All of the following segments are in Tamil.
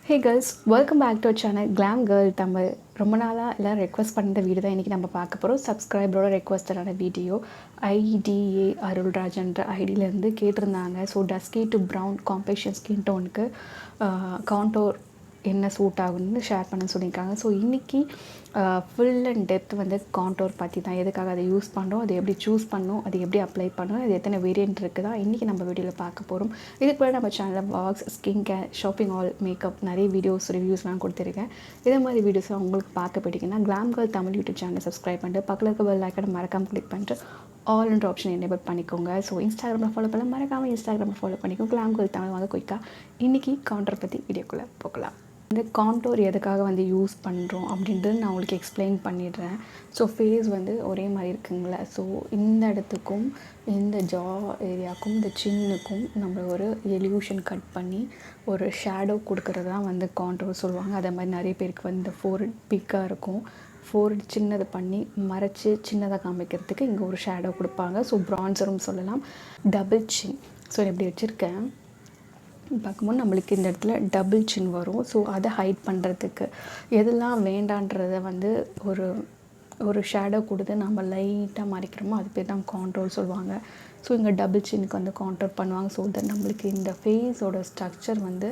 Hey girls, welcome back to our channel GlamGirlTamil. ரொம்ப நாளாக எல்லோரும் ரெக்வஸ்ட் பண்ணுற வீடியோ தான் இன்றைக்கி நம்ம பார்க்க போகிறோம். சப்ஸ்கிரைபரோட ரெக்வஸ்டடான வீடியோ ஐடிஏ அருள்ராஜன்ற ஐடியிலேருந்து கேட்டிருந்தாங்க. ஸோ டஸ்கி டு ப்ரௌன் காம்பேஷன் ஸ்கின் டோனுக்கு கான்டோர் என்ன சூட் ஆகுன்னு ஷேர் பண்ண சொல்லியிருக்காங்க. ஸோ இன்றைக்கி ஃபுல் அண்ட் டெப்த் வந்து கான்டோர் பற்றி தான், எதுக்காக அதை யூஸ் பண்ணுறோம், அதை எப்படி சூஸ் பண்ணோம், அது எப்படி அப்ளை பண்ணோம், அது எத்தனை வேரியன்ட் இருக்குதா இன்றைக்கி நம்ம வீடியோவில் பார்க்க போகிறோம். இதுக்கு கூட நம்ம சேனலில் walks, skin care, shopping all, makeup நிறைய வீடியோஸ் ரிவ்யூஸ்லாம் கொடுத்துருக்கேன். இதே மாதிரி வீடியோஸ்லாம் உங்களுக்கு பார்க்க போயிட்டீங்கன்னா GlamGirlTamil யூடியூப் சேனலை சப்ஸ்கிரைப் பண்ணிட்டு பக்கத்தில் இருக்க பெல் ஐக்கானை மறக்காமல் கிளிக் பண்ணிட்டு ஆல் என்ற ஆப்ஷன் எனேபிள் பண்ணிக்கோங்க. ஸோ இன்ஸ்டாகிராமில் ஃபாலோ பண்ண மறக்காமல் இன்ஸ்டாகிராமில் ஃபாலோ பண்ணிக்கோங்க. GlamGirlTamil வாங்க குயிக்காக இன்றைக்கி கவுண்டர் பற்றி வீடியோக்குள்ளே போகலாம். இந்த கான்டோர் எதுக்காக வந்து யூஸ் பண்ணுறோம் அப்படின்றது நான் உங்களுக்கு எக்ஸ்பிளைன் பண்ணிடுறேன். ஸோ ஃபேஸ் வந்து ஒரே மாதிரி இருக்குங்களா, ஸோ இந்த இடத்துக்கும் இந்த ஜா ஏரியாவுக்கும் இந்த சின்னுக்கும் நம்ம ஒரு எலியூஷன் கட் பண்ணி ஒரு ஷேடோ கொடுக்கறது தான் வந்து கான்டோர் சொல்லுவாங்க. அதே மாதிரி நிறைய பேருக்கு வந்து இந்த ஃபோர்ஹெட் பிக்காக இருக்கும், ஃபோர்ஹெட் சின்னது பண்ணி மறைச்சி சின்னதாக காமிக்கிறதுக்கு இங்கே ஒரு ஷேடோ கொடுப்பாங்க. ஸோ ப்ரான்சரும் சொல்லலாம். டபுள் சின், ஸோ எப்படி வச்சுருக்கேன் பார்க்கும்போது நம்மளுக்கு இந்த இடத்துல டபுள் சின் வரும். ஸோ அதை ஹைட் பண்ணுறதுக்கு எதெல்லாம் வேண்டான்றதை வந்து ஒரு ஷேடோ கொடுத்து நம்ம லைட்டாக மறைக்கிறோமோ அது பேர் தான் கான்டோர் சொல்லுவாங்க. ஸோ இங்கே டபுள் சின்னுக்கு வந்து கான்டோர் பண்ணுவாங்க. ஸோ தட் நம்மளுக்கு இந்த ஃபேஸோட ஸ்ட்ரக்சர் வந்து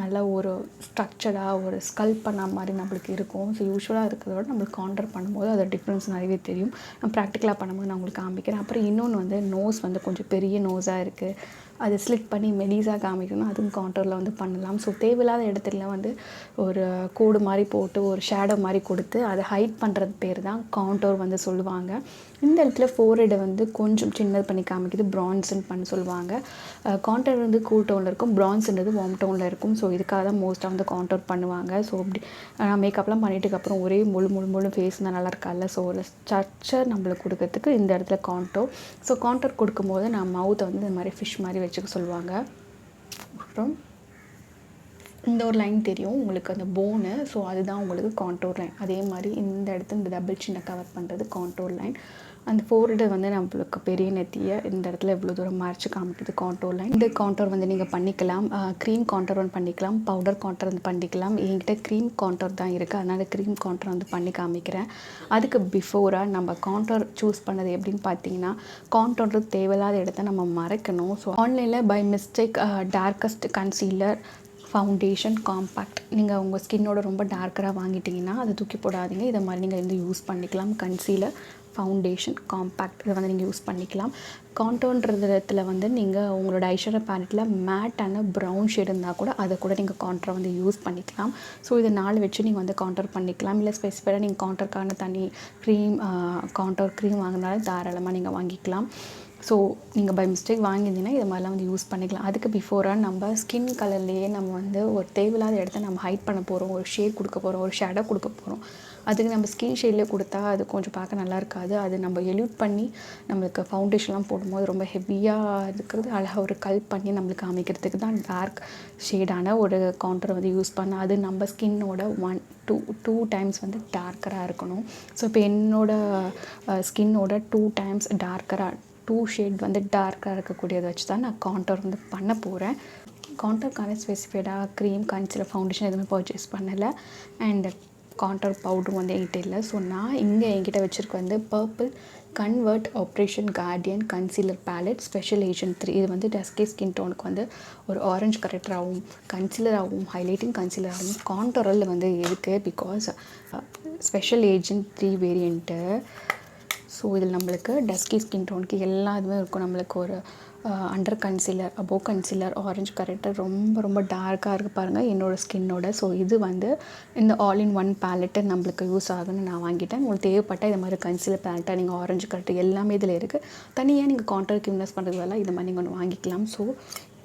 நல்லா ஒரு ஸ்ட்ரக்சர்டாக ஒரு ஸ்கல்ப் பண்ண மாதிரி நம்மளுக்கு இருக்கும். ஸோ யூஸ்வலாக இருக்கிறதோட நம்மளுக்கு கான்டோர் பண்ணும்போது அதோட டிஃப்ரென்ஸ் நிறையவே தெரியும். நான் ப்ராக்டிக்கலாக பண்ணும்போது நான் உங்களுக்கு காமிக்கிறேன். அப்புறம் இன்னொன்று வந்து நோஸ் வந்து கொஞ்சம் பெரிய நோஸாக இருக்குது, அதை ஸ்லிட் பண்ணி மெலிஸாக காமிக்கணும், அதுவும் கான்டோரில் வந்து பண்ணலாம். ஸோ தேவையில்லாத இடத்துல வந்து ஒரு கோடு மாதிரி போட்டு ஒரு ஷேடோ மாதிரி கொடுத்து அதை ஹைட் பண்ணுறது பேர் தான் கான்டோர் வந்து சொல்லுவாங்க. இந்த இடத்துல ஃபோர்ஹெட்டை வந்து கொஞ்சம் சின்னது பண்ணி காமிக்கிறது ப்ரான்சன் பண்ண சொல்லுவாங்க. கான்டோர் வந்து கூல் டோனில் இருக்கும், ப்ரான்ஸ்ன்றது வார்ம் டோனில் இருக்கும். ஸோ இதுக்காக தான் மோஸ்ட்டாக வந்து கான்டோர் பண்ணுவாங்க. ஸோ அப்படி மேக்கப்லாம் பண்ணிட்டுக்கப்புறம் ஒரே முழு ஃபேஸ் தான் நல்லா இருக்கால, ஸோ ஒரு ஸ்ட்ரக்சர் நம்மளுக்கு கொடுக்கறதுக்கு இந்த இடத்துல கான்டோர். ஸோ கான்டோர் கொடுக்கும்போது நான் மவுத்தை வந்து இந்த மாதிரி ஃபிஷ் மாதிரி வச்சுக்க சொல்லுவாங்க. அப்புறம் இந்த ஒரு லைன் தெரியும் உங்களுக்கு அந்த போனு, ஸோ அதுதான் உங்களுக்கு கான்டோர் லைன். அதே மாதிரி இந்த இடத்துல இந்த டபுள் சின்ன கவர் பண்ணுறது கான்டோர் லைன். அந்த ஃபோர்ஹெட்டை வந்து நம்மளுக்கு பெரிய நெத்தியை இந்த இடத்துல எவ்வளோ தூரம் மறைச்சி காமிக்கிறது கான்டோர் லைன். இந்த கான்டோர் வந்து நீங்கள் பண்ணிக்கலாம். க்ரீம் கான்டோர் வந்து பண்ணிக்கலாம், பவுடர் கான்டோர் வந்து பண்ணிக்கலாம். என்கிட்ட க்ரீம் கான்டோர் தான் இருக்குது, அதனால் க்ரீம் கான்டோர் வந்து பண்ணி காமிக்கிறேன். அதுக்கு பிஃபோராக நம்ம கான்டோர் சூஸ் பண்ணது எப்படின்னு பார்த்தீங்கன்னா, கான்டோர் தேவையில்லாத இடத்த நம்ம மறைக்கணும். ஸோ ஆன்லைனில் by mistake darkest concealer, foundation, compact நீங்கள் உங்கள் ஸ்கின்னோட ரொம்ப டார்க்கராக வாங்கிட்டிங்கன்னா அதை தூக்கி போடாதீங்க. இதை மாதிரி நீங்கள் வந்து யூஸ் பண்ணிக்கலாம். கன்சீலர், ஃபவுண்டேஷன், காம்பேக்ட் இதை வந்து நீங்கள் யூஸ் பண்ணிக்கலாம். கான்டோர்ன்ற இடத்துல வந்து நீங்கள் உங்களோட ஐஷேடோ பேலட்டில் மேட்டான ப்ரௌன் ஷேட் இருந்தால் கூட அதை கூட நீங்கள் கான்டோரை வந்து யூஸ் பண்ணிக்கலாம். ஸோ இதை 4 வச்சு நீங்கள் வந்து கான்டோர் பண்ணிக்கலாம். இல்லை ஸ்பெசிஃபைடாக நீங்கள் கான்டோருக்கான தனி க்ரீம் கான்டோர் க்ரீம் வாங்கினாலும் தாராளமாக நீங்கள் வாங்கிக்கலாம். ஸோ நீங்கள் பை மிஸ்டேக் வாங்கியிருந்தீங்கன்னா இது மாதிரிலாம் வந்து யூஸ் பண்ணிக்கலாம். அதுக்கு பிஃபோராக நம்ம ஸ்கின் கலர்லேயே நம்ம வந்து ஒரு தேவையில்லாத இடத்த நம்ம ஹைட் பண்ண போகிறோம், ஒரு ஷேட் கொடுக்க போகிறோம், ஒரு ஷேடோ கொடுக்க போகிறோம். அதுக்கு நம்ம ஸ்கின் ஷேட்லேயே கொடுத்தா அது கொஞ்சம் பார்க்க நல்லா இருக்காது. அது நம்ம எல்யூட் பண்ணி நம்மளுக்கு ஃபவுண்டேஷன்லாம் போடும்போது ரொம்ப ஹெவியாக இருக்கிறது அழகாக ஒரு கல்ப் பண்ணி நம்மளுக்கு காமிக்கிறதுக்கு தான் டார்க் ஷேடான ஒரு கான்டோரை வந்து யூஸ் பண்ண. அது நம்ம ஸ்கின்னோட 1-2 டைம்ஸ் வந்து டார்க்கராக இருக்கணும். ஸோ இப்போ என்னோடய ஸ்கின்னோட 2 டைம்ஸ் டார்க்கராக 2 ஷேட் வந்து டார்க்காக இருக்கக்கூடியதை வச்சு தான் நான் கான்டோர் வந்து பண்ண போகிறேன். கான்டோருக்கான ஸ்பெசிஃபைடாக க்ரீம், கன்சீலர், ஃபவுண்டேஷன் எதுவுமே பர்ச்சேஸ் பண்ணலை. அண்ட் கான்டோர் பவுடரும் வந்து என்கிட்ட இல்லை. ஸோ நான் இங்கே என்கிட்ட வச்சுருக்க வந்து purple convert operation Guardian concealer ballot special agent 3. இது வந்து டஸ்கி ஸ்கின் டோனுக்கு வந்து ஒரு ஆரஞ்சு கரெக்டராகவும் கன்சீலராகவும் ஹைலைட்டிங் கன்சீலராகவும் கான்டோரில் வந்து இருக்குது. Because special agent 3 variant. So இதில் நம்மளுக்கு டஸ்கி ஸ்கின் டோனுக்கு எல்லா இதுவுமே இருக்கும். நம்மளுக்கு ஒரு under concealer, above concealer, orange character ரொம்ப டார்க்காக இருக்குது பாருங்கள் என்னோடய ஸ்கின்னோட. ஸோ இது வந்து இந்த ஆல் இன் ஒன் பேலெட்டு நம்மளுக்கு யூஸ் ஆகுன்னு நான் வாங்கிட்டேன். உங்களுக்கு தேவைப்பட்டால் இது மாதிரி கன்சீலர் பேலெட்டாக நீங்கள் ஆரஞ்சு கரெக்டர் எல்லாமே இதில் இருக்குது. தனியாக நீங்கள் கான்டோருக்கு இன்வெஸ்ட் பண்ணுறதுலாம் இது மாதிரி நீங்கள் ஒன்று வாங்கிக்கலாம். ஸோ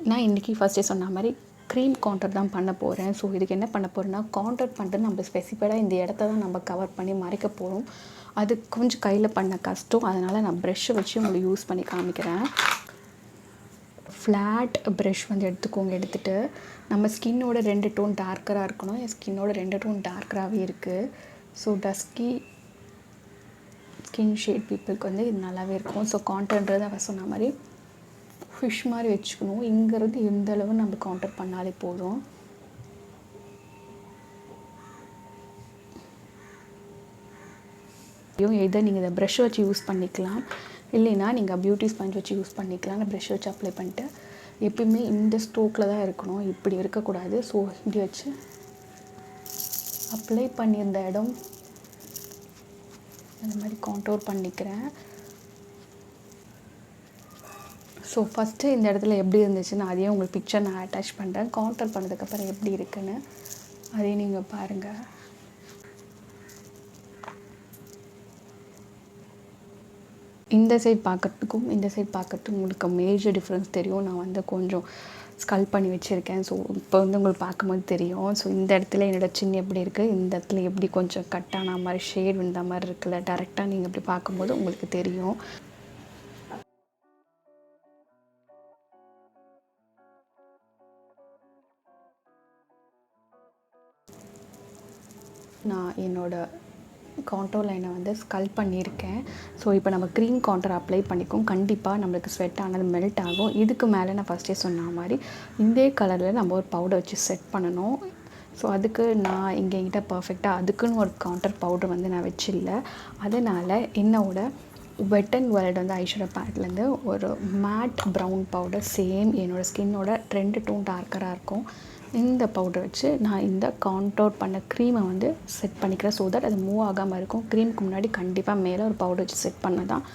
நான் இன்றைக்கி ஃபஸ்ட்டே சொன்ன மாதிரி க்ரீம் கான்டோர் தான் பண்ண போகிறேன். ஸோ இதுக்கு என்ன பண்ண போகிறேன்னா, கான்டோர் பண்ணுறது நம்ம ஸ்பெசிஃபைடாக இந்த இடத்த தான் நம்ம கவர் பண்ணி மறைக்க போகிறோம். அது கொஞ்சம் கையில் பண்ண கஷ்டம், அதனால் நான் ப்ரெஷ்ஷை வச்சு உங்களுக்கு யூஸ் பண்ணி காமிக்கிறேன். ஃப்ளாட் ப்ரெஷ் வந்து எடுத்துகிட்டு நம்ம ஸ்கின்னோட 2 டோன் டார்க்கராக இருக்கணும். என் ஸ்கின்னோட 2 டோன் டார்க்கராகவே இருக்குது. ஸோ டஸ்கி ஸ்கின் ஷேட் பீப்புளுக்கு வந்து இது நல்லாவே இருக்கும். ஸோ கான்டோர்ன்றது அவ சொன்ன மாதிரி ஃபிஷ் மாதிரி வச்சுக்கணும். இங்கேருந்து இந்த அளவு நம்ம கான்டோர் பண்ணாலே போதும். எதை நீங்கள் இதை ப்ரஷ் வச்சு யூஸ் பண்ணிக்கலாம், இல்லைன்னா நீங்கள் பியூட்டி ஸ்பஞ்ச் வச்சு யூஸ் பண்ணிக்கலாம். நான் ப்ரஷ் வச்சு அப்ளை பண்ணிட்டு எப்பயுமே இந்த ஸ்ட்ரோக்கில் தான் இருக்கணும், இப்படி இருக்கக்கூடாது. ஸோ இப்படி வச்சு அப்ளை பண்ணியிருந்த இடம் அந்த மாதிரி கான்டோர் பண்ணிக்கிறேன். ஸோ ஃபஸ்ட்டு இந்த இடத்துல எப்படி இருந்துச்சுன்னு அதையும் உங்களுக்கு பிக்சர் நான் அட்டாச் பண்ணுறேன். கான்டோர் பண்ணதுக்கப்புறம் எப்படி இருக்குன்னு அதையும் நீங்கள் பாருங்கள். இந்த சைட் பார்க்குறதுக்கும் இந்த சைட் பார்க்குறதுக்கும் உங்களுக்கு மேஜர் டிஃப்ரென்ஸ் தெரியும். நான் வந்து கொஞ்சம் ஸ்கல் பண்ணி வச்சுருக்கேன். ஸோ இப்போ வந்து உங்களுக்கு பார்க்கும்போது தெரியும். ஸோ இந்த இடத்துல என்னோடய சின் எப்படி இருக்குது, இந்த இடத்துல எப்படி கொஞ்சம் கட்டான மாதிரி ஷேட் வந்த மாதிரி இருக்குல்ல, டேரெக்டாக நீங்கள் இப்படி பார்க்கும்போது உங்களுக்கு தெரியும். நான் என்னோடய கான்டோர் லைனை வந்து ஸ்கல் பண்ணியிருக்கேன். ஸோ இப்போ நம்ம க்ரீம் கான்டோர் அப்ளை பண்ணிக்கும். கண்டிப்பாக நம்மளுக்கு ஸ்வெட் ஆனது மெல்ட் ஆகும். இதுக்கு மேலே நான் ஃபஸ்ட்டே சொன்ன மாதிரி இதே கலரில் நம்ம ஒரு பவுடர் வச்சு செட் பண்ணணும். ஸோ அதுக்கு நான் எங்கிட்ட பர்ஃபெக்டாக அதுக்குன்னு ஒரு கான்டோர் பவுடர் வந்து நான் வச்சில்லை. அதனால் என்னோட வெட் அண்ட் வைல்ட் வந்து ஐஷேடோ பேலட்லேருந்து ஒரு மேட் ப்ரௌன் பவுடர் சேம் என்னோடய ஸ்கின்னோட 2 டோன் டார்க்கராக இருக்கும். இந்த பவுடர் வச்சு நான் இந்த கான்டோர் பண்ண க்ரீமை வந்து செட் பண்ணிக்கிறேன். ஸோ தட் அது மூவ் ஆகாமல் இருக்கும். க்ரீமுக்கு முன்னாடி கண்டிப்பாக மேலே ஒரு பவுடர் வச்சு செட் பண்ண தான்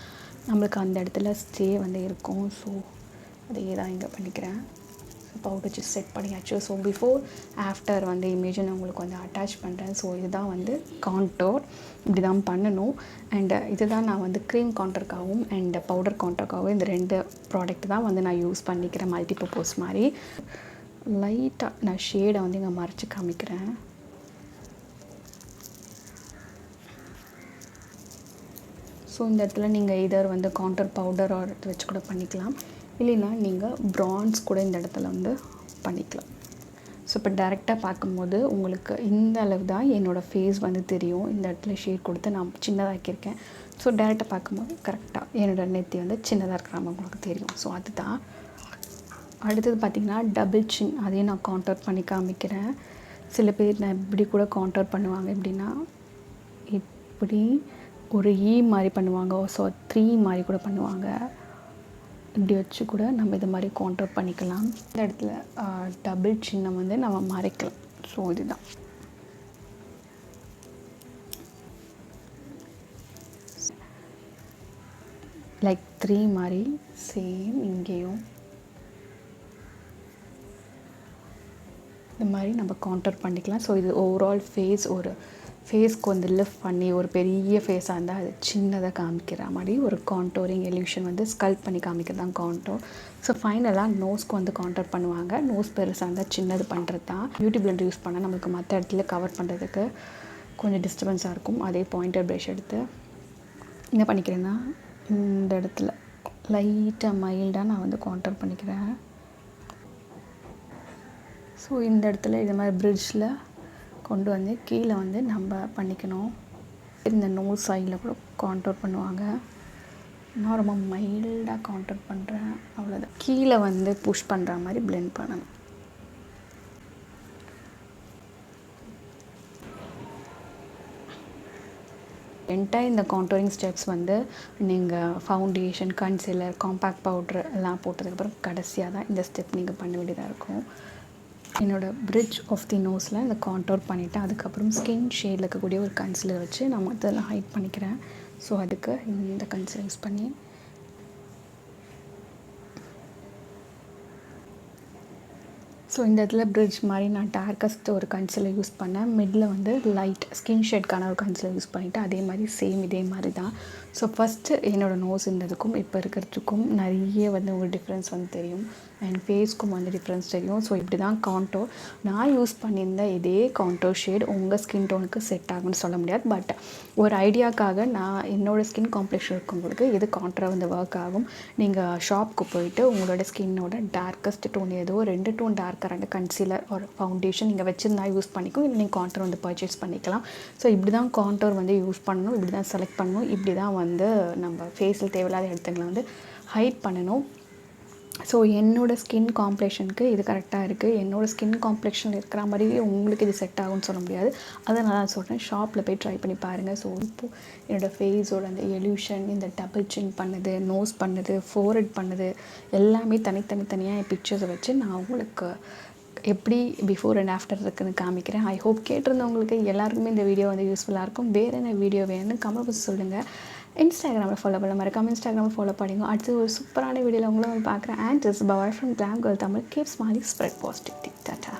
நம்மளுக்கு அந்த இடத்துல ஸ்டே வந்து இருக்கும். ஸோ அதே தான் இங்கே பண்ணிக்கிறேன். பவுடர் வச்சு செட் பண்ணியாச்சு. ஸோ பிஃபோர் ஆஃப்டர் வந்து இமேஜை நான் உங்களுக்கு வந்து அட்டாச் பண்ணுறேன். ஸோ இதுதான் வந்து கான்டோர், இப்படி தான் பண்ணணும். அண்டு இதுதான் நான் வந்து க்ரீம் கான்டோருக்காகவும் அண்ட் பவுடர் கான்டோருக்காகவும் இந்த 2 ப்ராடக்ட் தான் வந்து நான் யூஸ் பண்ணிக்கிறேன் மல்டிபர்பஸ் மாதிரி. லைட்டாக நான் ஷேடை வந்து இங்கே மறைச்சி காமிக்கிறேன். ஸோ இந்த இடத்துல நீங்கள் இதர் வந்து கான்டோர் பவுடர் எடுத்து வச்சு கூட பண்ணிக்கலாம், இல்லைன்னா நீங்கள் ப்ரான்ஸ் கூட இந்த இடத்துல வந்து பண்ணிக்கலாம். ஸோ இப்போ டேரெக்டாக பார்க்கும்போது உங்களுக்கு இந்த அளவு தான் என்னோடய ஃபேஸ் வந்து தெரியும். இந்த இடத்துல ஷேட் கொடுத்து நான் சின்னதாக்கியிருக்கேன். ஸோ டேரெக்டாக பார்க்கும்போது கரெக்டாக என்னோடய நெத்தி வந்து சின்னதாக இருக்கிற மாதிரி உங்களுக்கு தெரியும். ஸோ அதுதான். அடுத்தது பார்த்திங்கன்னா டபுள் சின், அதையும் நான் கான்டோர் பண்ணி காமிக்கிறேன். சில பேர் நான் இப்படி கூட கான்டோர் பண்ணுவாங்க. எப்படின்னா இப்படி ஒரு மாதிரி பண்ணுவாங்க. ஸோ 3 மாதிரி கூட பண்ணுவாங்க. இப்படி வச்சு கூட நம்ம இது மாதிரி கான்டோர் பண்ணிக்கலாம். இந்த இடத்துல டபுள் சின்னை வந்து நம்ம மறைக்கலாம். ஸோ இதுதான். லைக் 3 மாதிரி சேம் இங்கேயும் இந்த மாதிரி நம்ம கான்டோர் பண்ணிக்கலாம். ஸோ இது ஓவரால் ஃபேஸ்க்கு வந்து லிஃப்ட் பண்ணி ஒரு பெரிய ஃபேஸாக இருந்தால் அது சின்னதாக காமிக்கிற மாதிரி ஒரு கான்டோரிங் எல்யூஷன் வந்து ஸ்கல்ப் பண்ணி காமிக்கிறது தான் கான்டோர். ஸோ ஃபைனலாக நோஸ்க்கு வந்து கான்டோர் பண்ணுவாங்க. நோஸ் பெருசாக இருந்தால் சின்னது பண்ணுறது தான். பியூட்டி பிளெண்டர் யூஸ் பண்ணால் நம்மளுக்கு மற்ற இடத்துல கவர் பண்ணுறதுக்கு கொஞ்சம் டிஸ்டர்பன்ஸாக இருக்கும். அதே பாயிண்டர் ப்ரஷ் எடுத்து என்ன பண்ணிக்கிறேன்னா இந்த இடத்துல லைட்டாக மைல்டாக நான் வந்து கான்டோர் பண்ணிக்கிறேன். ஸோ இந்த இடத்துல இது மாதிரி பிரிட்ஜில் கொண்டு வந்து கீழே வந்து நம்ம பண்ணிக்கணும். இந்த நோஸ் சைடில் கூட கான்டோர் பண்ணுவாங்க. நான் ரொம்ப மைல்டாக கான்டோர் பண்ணுறேன், அவ்வளோதான். கீழே வந்து புஷ் பண்ணுற மாதிரி பிளெண்ட் பண்ணணும். என்டையர் இந்த கான்டோரிங் ஸ்டெப்ஸ் வந்து நீங்கள் ஃபவுண்டேஷன், கன்சீலர், காம்பேக்ட் பவுட்ரு எல்லாம் போட்டதுக்கப்புறம் கடைசியாக தான் இந்த ஸ்டெப் நீங்கள் பண்ண வேண்டியதாக இருக்கும். என்னோடய பிரிட்ஜ் ஆஃப் தி நோஸில் இந்த கான்டோர் பண்ணிவிட்டு அதுக்கப்புறம் ஸ்கின் ஷேடில் இருக்கக்கூடிய ஒரு கன்சீலர் வச்சு நான் மற்றதெல்லாம் ஹைட் பண்ணிக்கிறேன். ஸோ அதுக்கு இந்த கன்சீலர் யூஸ் பண்ணி ஸோ இந்த இடத்துல பிரிட்ஜ் மாதிரி நான் டார்க்கஸ்ட் ஒரு கன்சீலர் யூஸ் பண்ணேன். மிடில் வந்து லைட் ஸ்கின் ஷேட்கான ஒரு கன்சீலர் யூஸ் பண்ணிவிட்டு அதே மாதிரி சேம் இதே மாதிரி தான். ஸோ ஃபஸ்ட்டு என்னோடய நோஸ் இருந்ததுக்கும் இப்போ இருக்கிறதுக்கும் நிறைய வந்து ஒரு டிஃப்ரென்ஸ் வந்து தெரியும். அண்ட் ஃபேஸ்க்கும் வந்து டிஃப்ரென்ஸ் தெரியும். ஸோ இப்படி தான் கான்டோர் நான் யூஸ் பண்ணியிருந்த இதே கான்டோர் ஷேட் உங்கள் ஸ்கின் டோனுக்கு செட் ஆகும்னு சொல்ல முடியாது. பட் ஒரு ஐடியாக்காக நான் என்னோடய ஸ்கின் காம்ப்ளெக்ஷன் இருக்கவங்களுக்கு இது கான்டோர் வந்து ஒர்க் ஆகும். நீங்கள் ஷாப்புக்கு போயிட்டு உங்களோட ஸ்கின்னோட டார்க்கஸ்ட் டோன் ஏதோ 2 டோன் டார்க்கரான கன்சீலர் ஒரு ஃபவுண்டேஷன் நீங்கள் வச்சுருந்தா யூஸ் பண்ணிக்கும், இல்லை நீங்கள் கான்டோர் வந்து பர்ச்சேஸ் பண்ணிக்கலாம். ஸோ இப்படி தான் கான்டோர் வந்து யூஸ் பண்ணணும், இப்படி தான் செலக்ட் பண்ணணும், இப்படி தான் வந்து நம்ம ஃபேஸில் தேவையில்லாத இடத்துங்களை வந்து ஹைட் பண்ணணும். ஸோ என்னோடய ஸ்கின் காம்ப்ளெக்ஷனுக்கு இது கரெக்டாக இருக்குது. என்னோடய ஸ்கின் காம்ப்ளெக்ஷன் இருக்கிற மாதிரியே உங்களுக்கு இது செட் ஆகும்னு சொல்ல முடியாது. அதனால நான் சொல்கிறேன், ஷாப்பில் போய் ட்ரை பண்ணி பாருங்கள். ஸோ இப்போது என்னோடய ஃபேஸோட அந்த எல்யூஷன், இந்த டபுள் சின் பண்ணுது, நோஸ் பண்ணுது, ஃபோர்ஹெட் பண்ணுது, எல்லாமே தனித்தனியாக என் பிக்சர்ஸை வச்சு நான் உங்களுக்கு எப்படி பிஃபோர் அண்ட் ஆஃப்டர் இருக்குன்னு காமிக்கிறேன். ஐ ஹோப் கேட்டிருந்தவங்களுக்கு எல்லாருக்குமே இந்த வீடியோ வந்து யூஸ்ஃபுல்லாக இருக்கும். வேறு என்ன வீடியோ வேணும்னு கமெண்ட் பாக்ஸ் சொல்லுங்கள். இன்ஸ்டாகிராமில் ஃபாலோ பண்ண மறக்காம இன்ஸ்டாகிராமில் ஃபாலோ பண்ணிங்க. அடுத்து ஒரு சூப்பரான வீடியோவில் உங்களை வந்து பார்க்குறேன். And is by from GlamGirlTamil. Keep smiling, spread positivity. Tata.